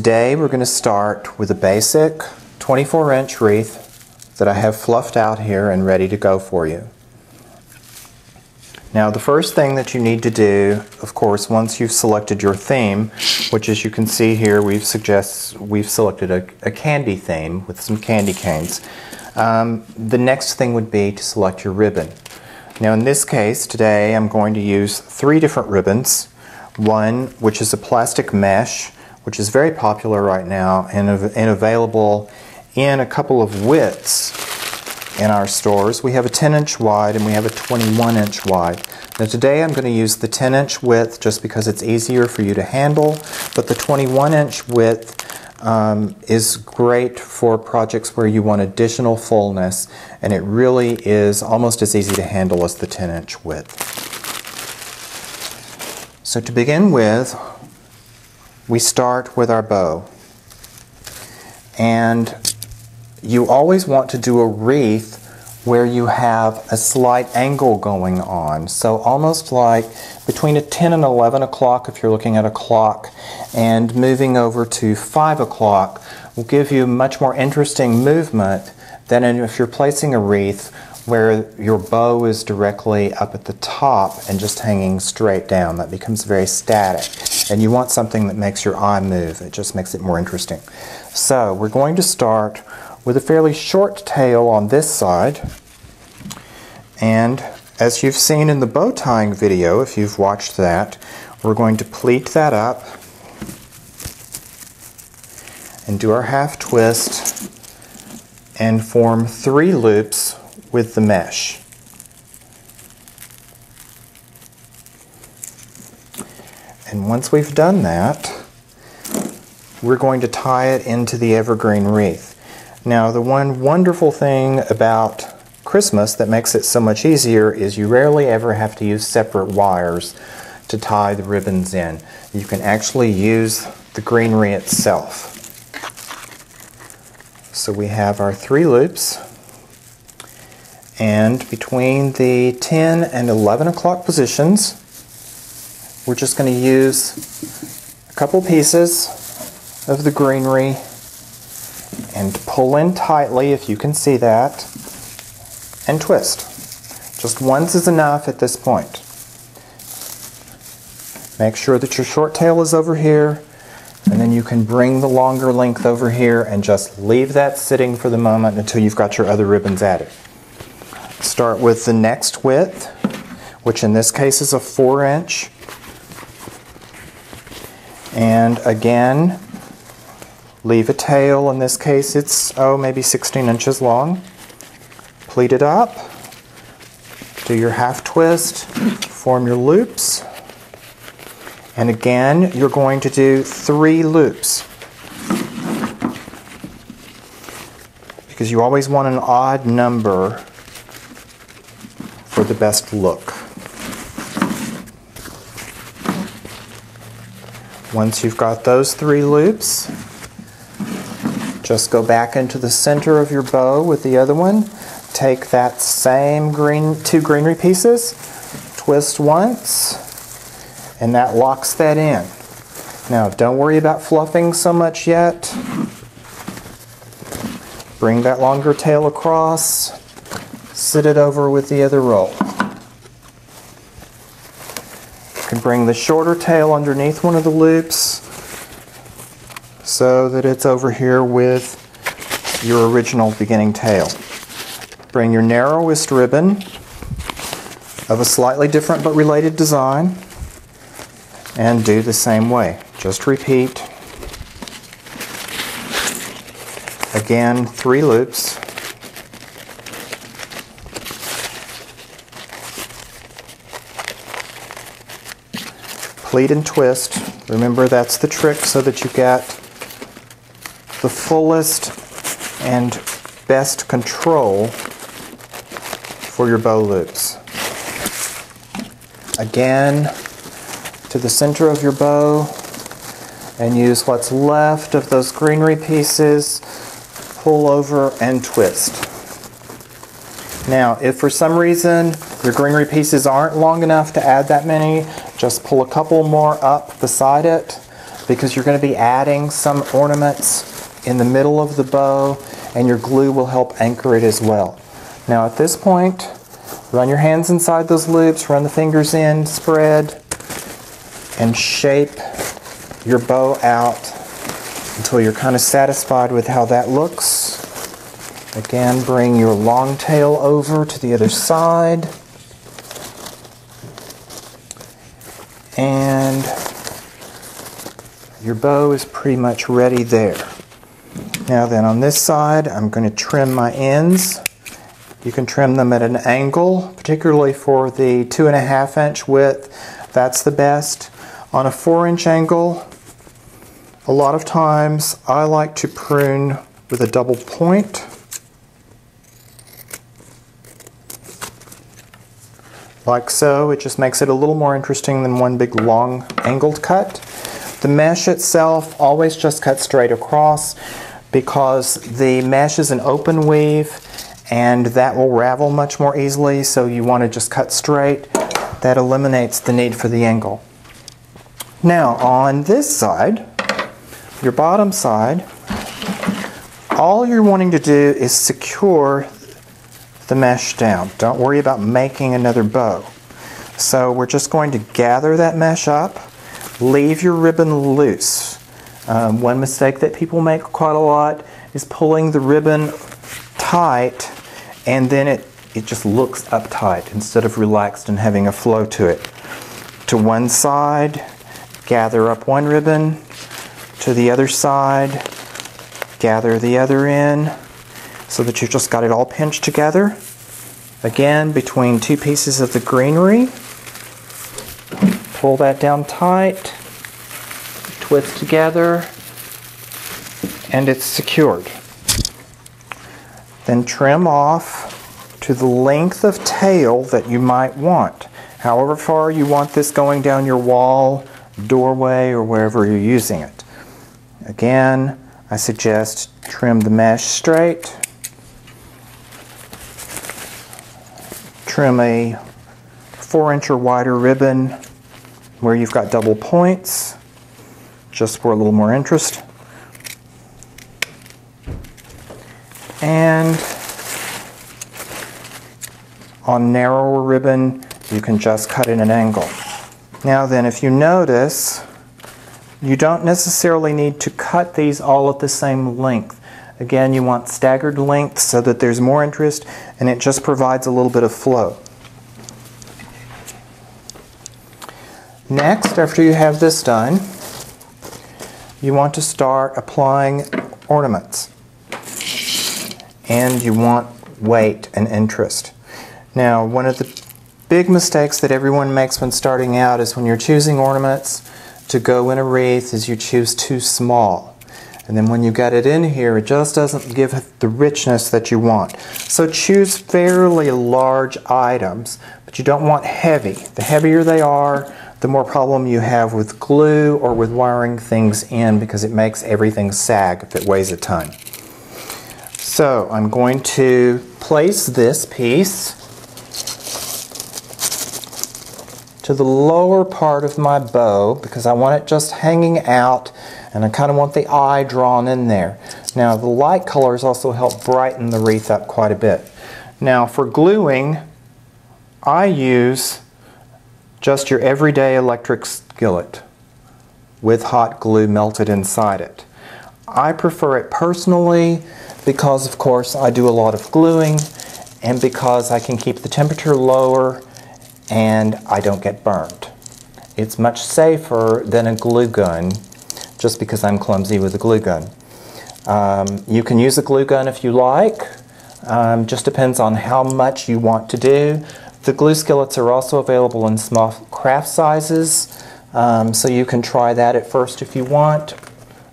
Today we're going to start with a basic 24-inch wreath that I have fluffed out here and ready to go for you. Now the first thing that you need to do, of course, once you've selected your theme, which as you can see here we've selected a candy theme with some candy canes. The next thing would be to select your ribbon. Now in this case today I'm going to use 3 different ribbons. One which is a plastic mesh, which is very popular right now and available in a couple of widths in our stores. We have a 10-inch wide and we have a 21-inch wide. Now today I'm going to use the 10-inch width just because it's easier for you to handle, but the 21-inch width is great for projects where you want additional fullness, and it really is almost as easy to handle as the 10-inch width. So to begin with, we start with our bow. And you always want to do a wreath where you have a slight angle going on. So almost like between 10 and 11 o'clock if you're looking at a clock, and moving over to 5 o'clock will give you much more interesting movement than if you're placing a wreath where your bow is directly up at the top and just hanging straight down. That becomes very static. And you want something that makes your eye move. It just makes it more interesting. So we're going to start with a fairly short tail on this side. And as you've seen in the bow tying video, if you've watched that, we're going to pleat that up and do our half twist and form 3 loops with the mesh. And once we've done that, we're going to tie it into the evergreen wreath. Now the one wonderful thing about Christmas that makes it so much easier is you rarely ever have to use separate wires to tie the ribbons in. You can actually use the greenery itself. So we have our 3 loops, and between the 10 and 11 o'clock positions we're just going to use a couple pieces of the greenery and pull in tightly, if you can see that, and twist. Just once is enough at this point. Make sure that your short tail is over here, and then you can bring the longer length over here and just leave that sitting for the moment until you've got your other ribbons added. Start with the next width, which in this case is a 4-inch. And again, leave a tail. In this case it's maybe 16 inches long. Pleat it up, do your half twist, form your loops, and again you're going to do 3 loops because you always want an odd number for the best look. Once you've got those 3 loops, just go back into the center of your bow with the other one. Take that same 2 greenery pieces, twist once, and that locks that in. Now don't worry about fluffing so much yet. Bring that longer tail across, sit it over with the other roll. You can bring the shorter tail underneath one of the loops so that it's over here with your original beginning tail. Bring your narrowest ribbon of a slightly different but related design and do the same way. Just repeat. Again, 3 loops. Pleat and twist. Remember, that's the trick so that you get the fullest and best control for your bow loops. Again, to the center of your bow, and use what's left of those greenery pieces, pull over and twist. Now, if for some reason your greenery pieces aren't long enough to add that many, just pull a couple more up beside it because you're going to be adding some ornaments in the middle of the bow, and your glue will help anchor it as well. Now at this point, run your hands inside those loops, run the fingers in, spread, and shape your bow out until you're kind of satisfied with how that looks. Again, bring your long tail over to the other side. And your bow is pretty much ready there. Now then, on this side, I'm going to trim my ends. You can trim them at an angle, particularly for the 2.5 inch width. That's the best. On a 4-inch angle, a lot of times I like to prune with a double point. Like so. It just makes it a little more interesting than one big long angled cut. The mesh itself, always just cut straight across, because the mesh is an open weave and that will ravel much more easily, so you want to just cut straight. That eliminates the need for the angle. Now on this side, your bottom side, all you're wanting to do is secure the mesh down. Don't worry about making another bow. So we're just going to gather that mesh up, leave your ribbon loose. One mistake that people make quite a lot is pulling the ribbon tight, and then it just looks uptight instead of relaxed and having a flow to it. To one side, gather up one ribbon. To the other side, gather the other in, so that you've just got it all pinched together. Again, between two pieces of the greenery, pull that down tight, twist together, and it's secured. Then trim off to the length of tail that you might want. However far you want this going down your wall, doorway, or wherever you're using it. Again, I suggest trim the mesh straight. Trim a 4-inch or wider ribbon where you've got double points, just for a little more interest. And on narrower ribbon, you can just cut in an angle. Now then, if you notice, you don't necessarily need to cut these all at the same length. Again, you want staggered length so that there's more interest, and it just provides a little bit of flow. Next, after you have this done, you want to start applying ornaments. And you want weight and interest. Now, one of the big mistakes that everyone makes when starting out is when you're choosing ornaments to go in a wreath is you choose too small. And then when you get it in here, it just doesn't give the richness that you want. So choose fairly large items, but you don't want heavy. The heavier they are, the more problem you have with glue or with wiring things in, because it makes everything sag if it weighs a ton. So I'm going to place this piece to the lower part of my bow because I want it just hanging out, and I kind of want the eye drawn in there. Now the light colors also help brighten the wreath up quite a bit. Now for gluing, I use just your everyday electric skillet with hot glue melted inside it. I prefer it personally because, of course, I do a lot of gluing, and because I can keep the temperature lower and I don't get burned. It's much safer than a glue gun, just because I'm clumsy with a glue gun. You can use a glue gun if you like. Just depends on how much you want to do. The glue skillets are also available in small craft sizes, so you can try that at first if you want.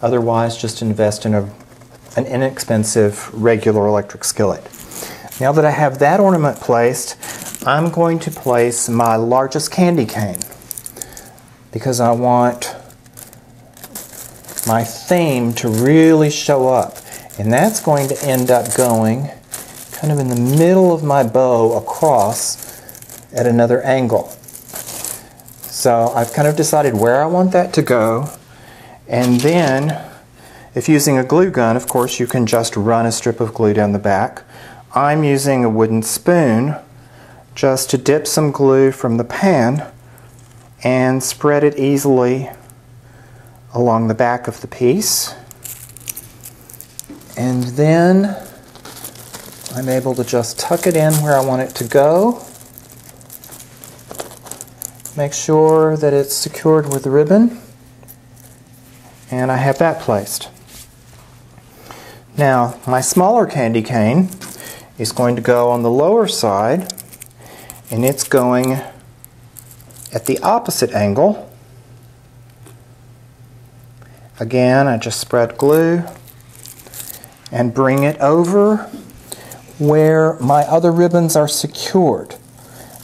Otherwise, just invest in an inexpensive regular electric skillet. Now that I have that ornament placed, I'm going to place my largest candy cane because I want my theme to really show up. And that's going to end up going kind of in the middle of my bow across at another angle. So I've kind of decided where I want that to go, And then, if using a glue gun, of course, you can just run a strip of glue down the back. I'm using a wooden spoon just to dip some glue from the pan and spread it easily along the back of the piece. And then I'm able to just tuck it in where I want it to go. Make sure that it's secured with the ribbon. And I have that placed. Now, my smaller candy cane is going to go on the lower side, and it's going at the opposite angle. Again, I just spread glue and bring it over where my other ribbons are secured.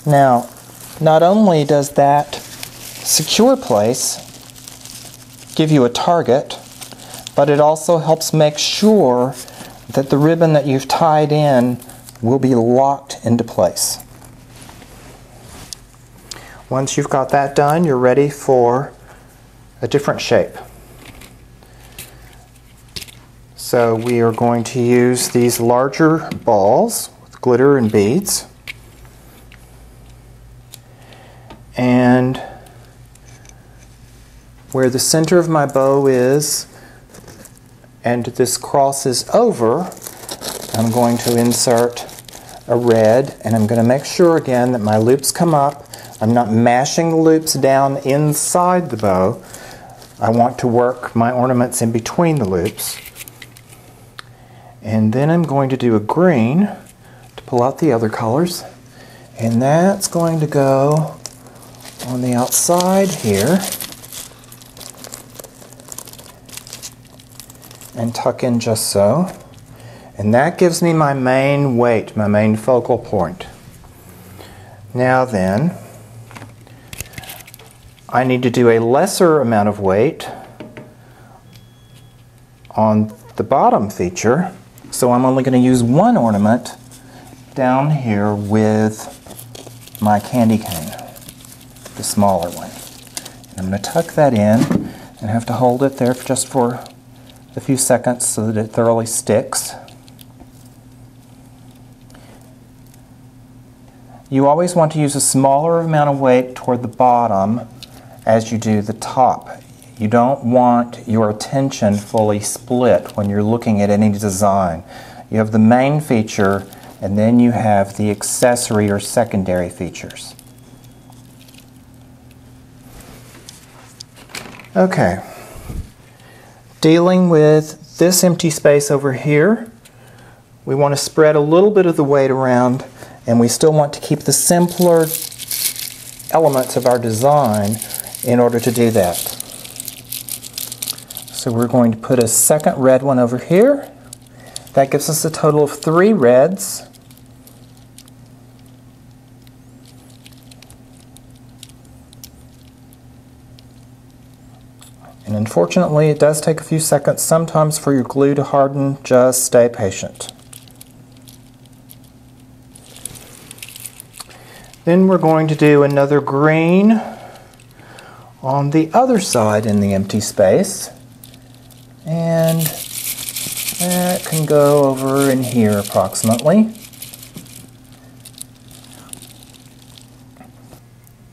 Now, not only does that secure place give you a target, but it also helps make sure that the ribbon that you've tied in will be locked into place. Once you've got that done, you're ready for a different shape. So we are going to use these larger balls with glitter and beads. And where the center of my bow is, and this crosses over, I'm going to insert a red, and I'm going to make sure again that my loops come up. I'm not mashing the loops down inside the bow. I want to work my ornaments in between the loops. And then I'm going to do a green to pull out the other colors, and that's going to go on the outside here and tuck in just so. And that gives me my main weight, my main focal point. Now then, I need to do a lesser amount of weight on the bottom feature, so I'm only going to use one ornament down here with my candy cane, the smaller one. And I'm going to tuck that in and have to hold it there just for a few seconds so that it thoroughly sticks. You always want to use a smaller amount of weight toward the bottom as you do the top. You don't want your attention fully split when you're looking at any design. You have the main feature, and then you have the accessory or secondary features. Okay. Dealing with this empty space over here, we want to spread a little bit of the weight around, and we still want to keep the simpler elements of our design in order to do that. So we're going to put a second red one over here. That gives us a total of 3 reds. And unfortunately, it does take a few seconds sometimes for your glue to harden. Just stay patient. Then we're going to do another green on the other side in the empty space. And that can go over in here approximately.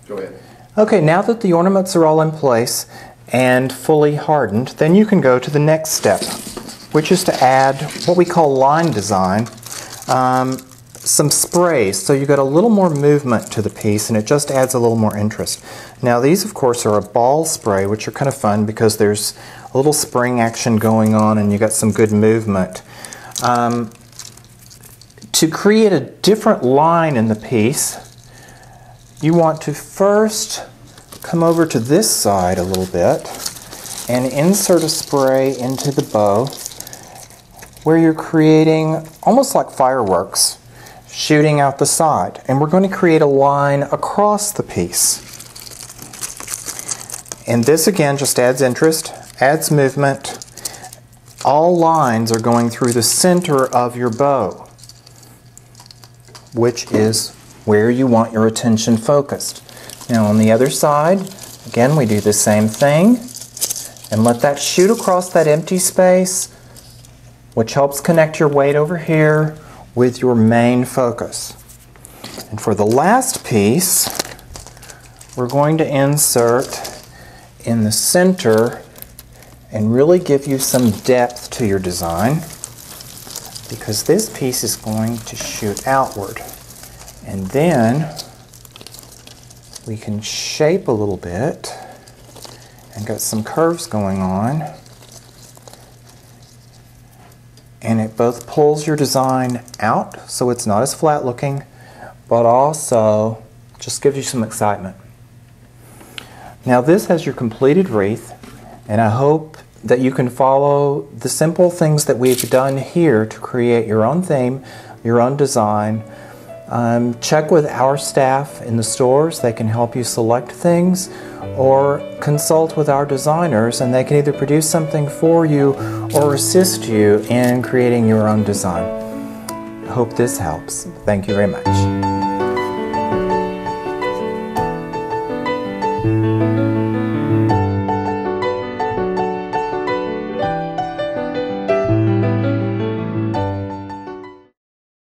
Go ahead. Okay, now that the ornaments are all in place and fully hardened, then you can go to the next step, which is to add what we call line design, some sprays. So you got a little more movement to the piece, and it just adds a little more interest. Now these, of course, are a ball spray, which are kind of fun because there's a little spring action going on and you got some good movement. To create a different line in the piece, you want to first come over to this side a little bit and insert a spray into the bow where you're creating almost like fireworks shooting out the side. And we're going to create a line across the piece. And this again just adds interest, adds movement. All lines are going through the center of your bow, which is where you want your attention focused. Now on the other side, again we do the same thing, and let that shoot across that empty space, which helps connect your weight over here with your main focus. And for the last piece, we're going to insert in the center and really give you some depth to your design, because this piece is going to shoot outward. And then we can shape a little bit and got some curves going on. And it both pulls your design out so it's not as flat looking, but also just gives you some excitement. Now this has your completed wreath, and I hope that you can follow the simple things that we've done here to create your own theme, your own design. Check with our staff in the stores. They can help you select things, or consult with our designers and they can either produce something for you or assist you in creating your own design. I hope this helps. Thank you very much.